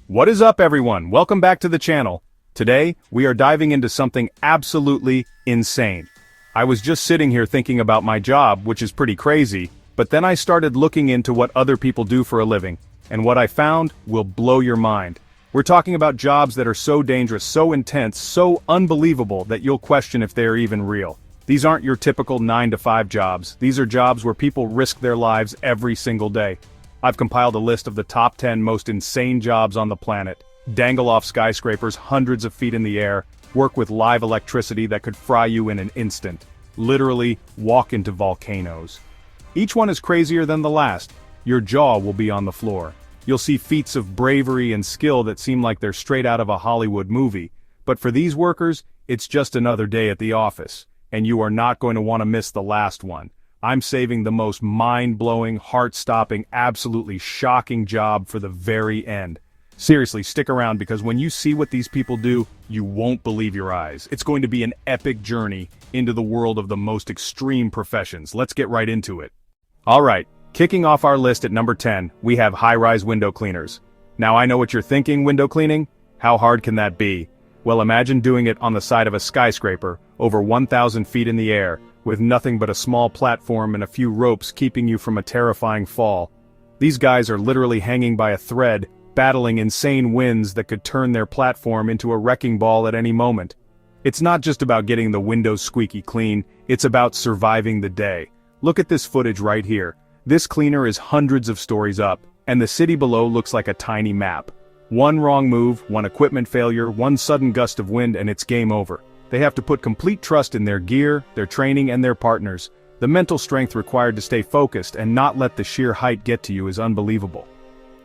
What is up, everyone? Welcome back to the channel. Today, we are diving into something absolutely insane. I was just sitting here thinking about my job, which is pretty crazy, but then I started looking into what other people do for a living, and what I found will blow your mind. We're talking about jobs that are so dangerous, so intense, so unbelievable that you'll question if they are even real. These aren't your typical 9-to-5 jobs. These are jobs where people risk their lives every single day. I've compiled a list of the top 10 most insane jobs on the planet. Dangle off skyscrapers hundreds of feet in the air, work with live electricity that could fry you in an instant. Literally, walk into volcanoes. Each one is crazier than the last. Your jaw will be on the floor. You'll see feats of bravery and skill that seem like they're straight out of a Hollywood movie. But for these workers, it's just another day at the office. And you are not going to want to miss the last one. I'm saving the most mind-blowing, heart-stopping, absolutely shocking job for the very end. Seriously, stick around because when you see what these people do, you won't believe your eyes. It's going to be an epic journey into the world of the most extreme professions. Let's get right into it. Alright, kicking off our list at number 10, we have high-rise window cleaners. Now I know what you're thinking, window cleaning? How hard can that be? Well, imagine doing it on the side of a skyscraper, over 1,000 feet in the air, with nothing but a small platform and a few ropes keeping you from a terrifying fall. These guys are literally hanging by a thread, battling insane winds that could turn their platform into a wrecking ball at any moment. It's not just about getting the windows squeaky clean, it's about surviving the day. Look at this footage right here. This cleaner is hundreds of stories up, and the city below looks like a tiny map. One wrong move, one equipment failure, one sudden gust of wind, and it's game over. They have to put complete trust in their gear, their training, and their partners. The mental strength required to stay focused and not let the sheer height get to you is unbelievable.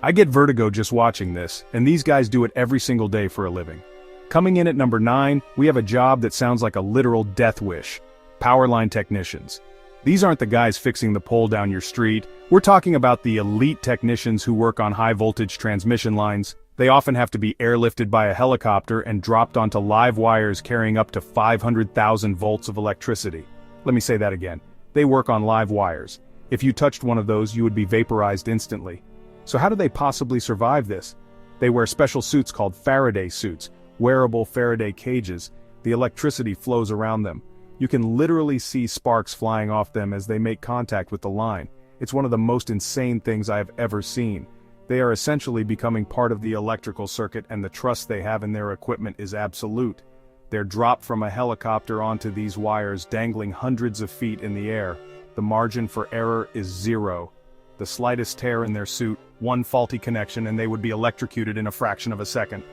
I get vertigo just watching this, and these guys do it every single day for a living. Coming in at number 9, we have a job that sounds like a literal death wish. Power line technicians. These aren't the guys fixing the pole down your street. We're talking about the elite technicians who work on high-voltage transmission lines. They often have to be airlifted by a helicopter and dropped onto live wires carrying up to 500,000 volts of electricity. Let me say that again. They work on live wires. If you touched one of those, you would be vaporized instantly. So how do they possibly survive this? They wear special suits called Faraday suits, wearable Faraday cages. The electricity flows around them. You can literally see sparks flying off them as they make contact with the line. It's one of the most insane things I have ever seen. They are essentially becoming part of the electrical circuit, and the trust they have in their equipment is absolute. They're dropped from a helicopter onto these wires dangling hundreds of feet in the air. The margin for error is zero. The slightest tear in their suit, one faulty connection, and they would be electrocuted in a fraction of a second.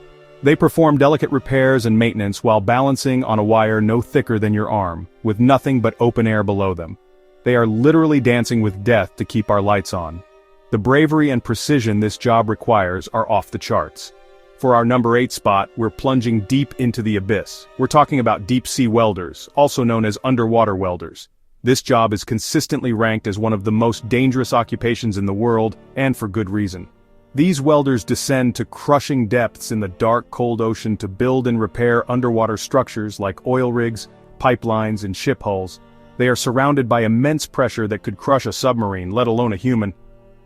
They perform delicate repairs and maintenance while balancing on a wire no thicker than your arm, with nothing but open air below them. They are literally dancing with death to keep our lights on. The bravery and precision this job requires are off the charts. For our number 8 spot, we're plunging deep into the abyss. We're talking about deep-sea welders, also known as underwater welders. This job is consistently ranked as one of the most dangerous occupations in the world, and for good reason. These welders descend to crushing depths in the dark, cold ocean to build and repair underwater structures like oil rigs, pipelines, and ship hulls. They are surrounded by immense pressure that could crush a submarine, let alone a human.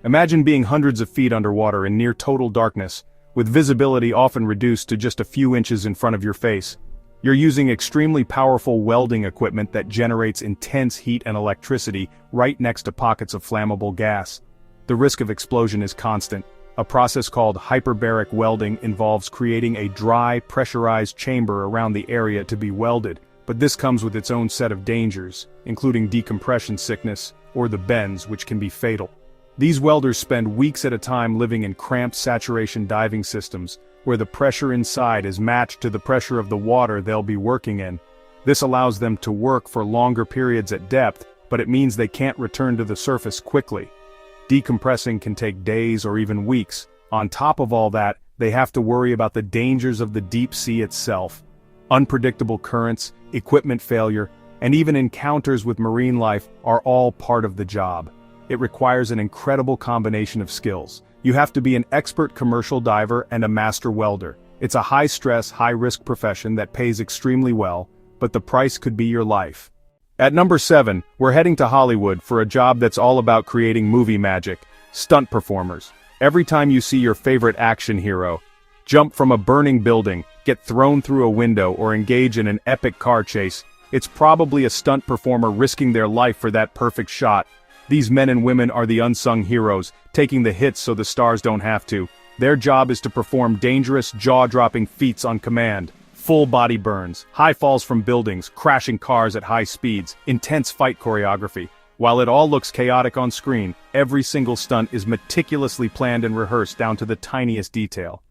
Imagine being hundreds of feet underwater in near total darkness, with visibility often reduced to just a few inches in front of your face. You're using extremely powerful welding equipment that generates intense heat and electricity right next to pockets of flammable gas. The risk of explosion is constant. A process called hyperbaric welding involves creating a dry, pressurized chamber around the area to be welded, but this comes with its own set of dangers, including decompression sickness, or the bends, which can be fatal. These welders spend weeks at a time living in cramped saturation diving systems, where the pressure inside is matched to the pressure of the water they'll be working in. This allows them to work for longer periods at depth, but it means they can't return to the surface quickly. Decompressing can take days or even weeks. On top of all that, they have to worry about the dangers of the deep sea itself. Unpredictable currents, equipment failure, and even encounters with marine life are all part of the job. It requires an incredible combination of skills. You have to be an expert commercial diver and a master welder. It's a high-stress, high-risk profession that pays extremely well, but the price could be your life. At number 7, we're heading to Hollywood for a job that's all about creating movie magic, stunt performers. Every time you see your favorite action hero, Jump from a burning building, get thrown through a window, or engage in an epic car chase. It's probably a stunt performer risking their life for that perfect shot. These men and women are the unsung heroes, taking the hits so the stars don't have to. Their job is to perform dangerous, jaw-dropping feats on command. Full body burns, high falls from buildings, crashing cars at high speeds, intense fight choreography. While it all looks chaotic on screen, every single stunt is meticulously planned and rehearsed down to the tiniest detail.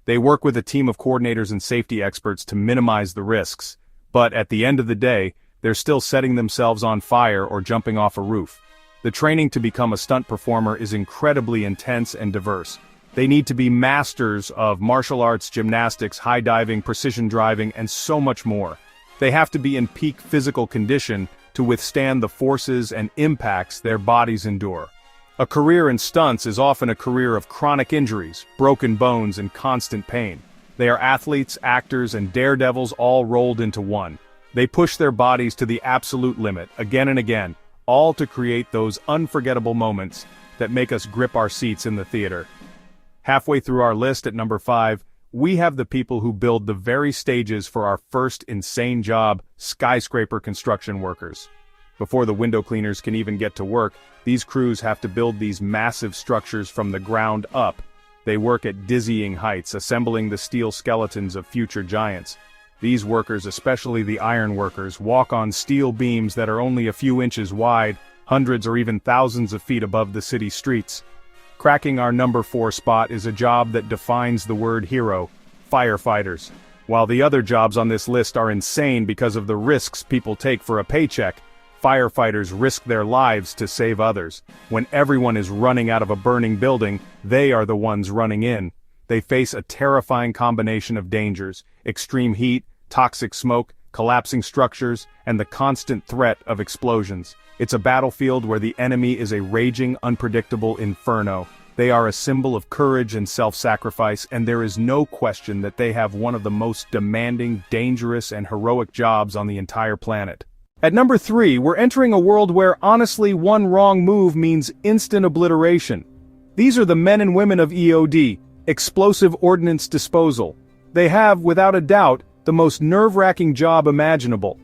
They work with a team of coordinators and safety experts to minimize the risks. But at the end of the day, they're still setting themselves on fire or jumping off a roof. The training to become a stunt performer is incredibly intense and diverse. They need to be masters of martial arts, gymnastics, high diving, precision driving, and so much more. They have to be in peak physical condition to withstand the forces and impacts their bodies endure. A career in stunts is often a career of chronic injuries, broken bones, and constant pain. They are athletes, actors, and daredevils all rolled into one. They push their bodies to the absolute limit, again and again, all to create those unforgettable moments that make us grip our seats in the theater. Halfway through our list at number 5, we have the people who build the very stages for our first insane job, skyscraper construction workers. Before the window cleaners can even get to work, these crews have to build these massive structures from the ground up. They work at dizzying heights, assembling the steel skeletons of future giants. These workers, especially the iron workers, walk on steel beams that are only a few inches wide, hundreds or even thousands of feet above the city streets. Cracking our number 4 spot is a job that defines the word hero: firefighters. While the other jobs on this list are insane because of the risks people take for a paycheck, firefighters risk their lives to save others. When everyone is running out of a burning building, they are the ones running in. They face a terrifying combination of dangers: extreme heat, toxic smoke, collapsing structures, and the constant threat of explosions. It's a battlefield where the enemy is a raging, unpredictable inferno. They are a symbol of courage and self-sacrifice, and there is no question that they have one of the most demanding, dangerous, and heroic jobs on the entire planet. At number 3, we're entering a world where, honestly, one wrong move means instant obliteration. These are the men and women of EOD, Explosive Ordnance Disposal. They have, without a doubt, the most nerve-wracking job imaginable.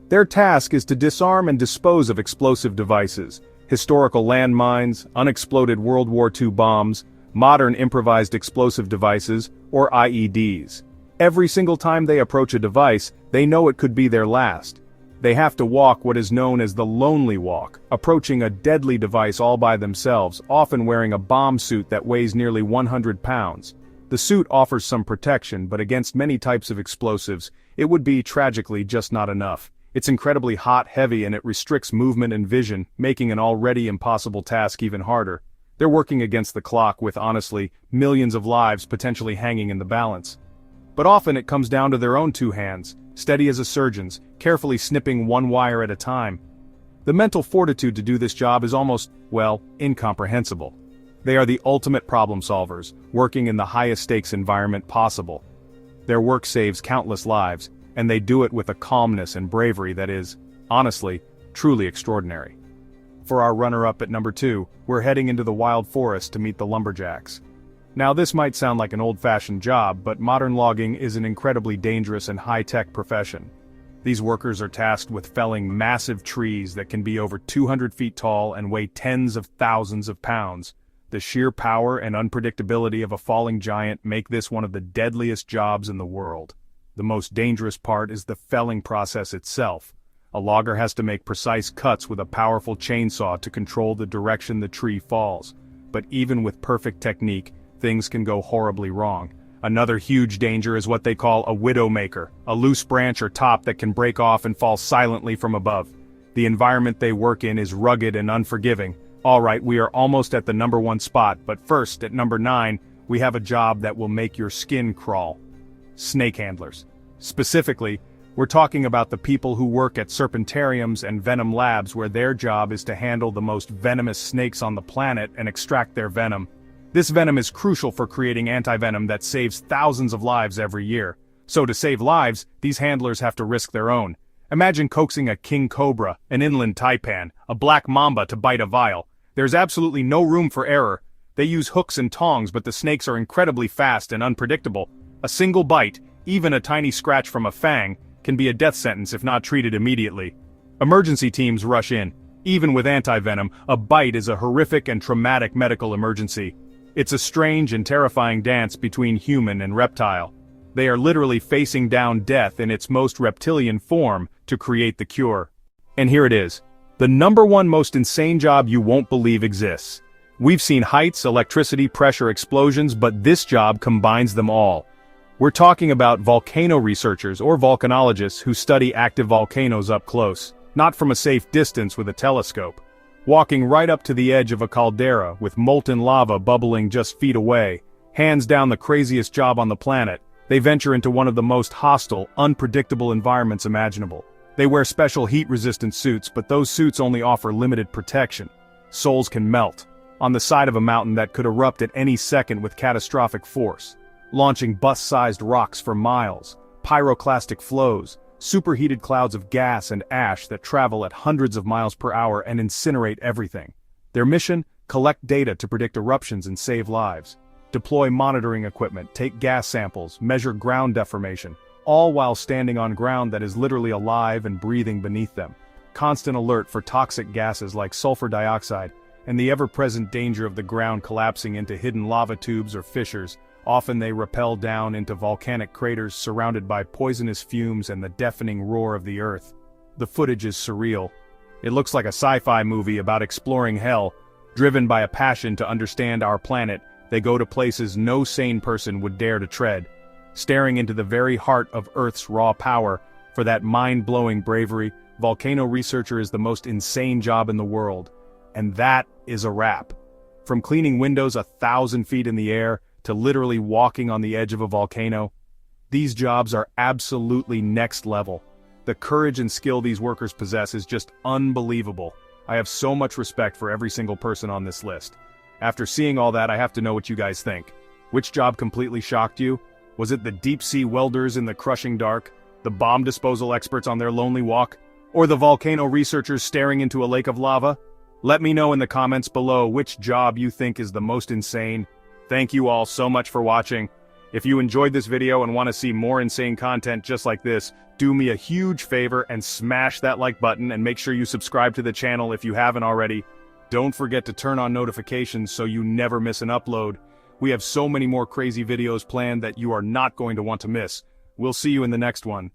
Their task is to disarm and dispose of explosive devices, historical landmines, unexploded World War II bombs, modern improvised explosive devices, or IEDs. Every single time they approach a device, they know it could be their last. They have to walk what is known as the lonely walk, approaching a deadly device all by themselves, often wearing a bomb suit that weighs nearly 100 pounds. The suit offers some protection, but against many types of explosives, it would be, tragically, just not enough. It's incredibly hot, heavy, and it restricts movement and vision, making an already impossible task even harder. They're working against the clock with, honestly, millions of lives potentially hanging in the balance. But often it comes down to their own 2 hands, steady as a surgeon's, carefully snipping one wire at a time. The mental fortitude to do this job is almost, well, incomprehensible. They are the ultimate problem solvers, working in the highest stakes environment possible. Their work saves countless lives, and they do it with a calmness and bravery that is, honestly, truly extraordinary. For our runner-up at number 2, we're heading into the wild forest to meet the Lumberjacks. Now this might sound like an old-fashioned job, but modern logging is an incredibly dangerous and high-tech profession. These workers are tasked with felling massive trees that can be over 200 feet tall and weigh tens of thousands of pounds. The sheer power and unpredictability of a falling giant make this one of the deadliest jobs in the world. The most dangerous part is the felling process itself. A logger has to make precise cuts with a powerful chainsaw to control the direction the tree falls. But even with perfect technique, things can go horribly wrong. Another huge danger is what they call a widowmaker, a loose branch or top that can break off and fall silently from above. The environment they work in is rugged and unforgiving. Alright, we are almost at the number 1 spot, but first, at number 9, we have a job that will make your skin crawl. Snake handlers. Specifically, we're talking about the people who work at serpentariums and venom labs where their job is to handle the most venomous snakes on the planet and extract their venom. This venom is crucial for creating antivenom that saves thousands of lives every year. So to save lives, these handlers have to risk their own. Imagine coaxing a king cobra, an inland taipan, a black mamba to bite a vial. There's absolutely no room for error. They use hooks and tongs, but the snakes are incredibly fast and unpredictable. A single bite, even a tiny scratch from a fang, can be a death sentence if not treated immediately. Emergency teams rush in. Even with anti-venom, a bite is a horrific and traumatic medical emergency. It's a strange and terrifying dance between human and reptile. They are literally facing down death in its most reptilian form to create the cure. And here it is. The #1 most insane job you won't believe exists. We've seen heights, electricity, pressure, explosions, but this job combines them all. We're talking about volcano researchers or volcanologists who study active volcanoes up close, not from a safe distance with a telescope. Walking right up to the edge of a caldera with molten lava bubbling just feet away, hands down the craziest job on the planet, they venture into one of the most hostile, unpredictable environments imaginable. They wear special heat-resistant suits, but those suits only offer limited protection. Souls can melt on the side of a mountain that could erupt at any second with catastrophic force, launching bus-sized rocks for miles, pyroclastic flows, superheated clouds of gas and ash that travel at hundreds of miles per hour and incinerate everything. Their mission? Collect data to predict eruptions and save lives. Deploy monitoring equipment, take gas samples, measure ground deformation, all while standing on ground that is literally alive and breathing beneath them. Constant alert for toxic gases like sulfur dioxide, and the ever-present danger of the ground collapsing into hidden lava tubes or fissures. Often they rappel down into volcanic craters surrounded by poisonous fumes and the deafening roar of the earth. The footage is surreal. It looks like a sci-fi movie about exploring hell. Driven by a passion to understand our planet, they go to places no sane person would dare to tread. Staring into the very heart of Earth's raw power, for that mind-blowing bravery, volcano researcher is the most insane job in the world. And that is a wrap. From cleaning windows 1,000 feet in the air, to literally walking on the edge of a volcano, these jobs are absolutely next level. The courage and skill these workers possess is just unbelievable. I have so much respect for every single person on this list. After seeing all that, I have to know what you guys think. Which job completely shocked you? Was it the deep-sea welders in the crushing dark, the bomb disposal experts on their lonely walk, or the volcano researchers staring into a lake of lava? Let me know in the comments below which job you think is the most insane. Thank you all so much for watching. If you enjoyed this video and want to see more insane content just like this, do me a huge favor and smash that like button and make sure you subscribe to the channel if you haven't already. Don't forget to turn on notifications so you never miss an upload. We have so many more crazy videos planned that you are not going to want to miss. We'll see you in the next one.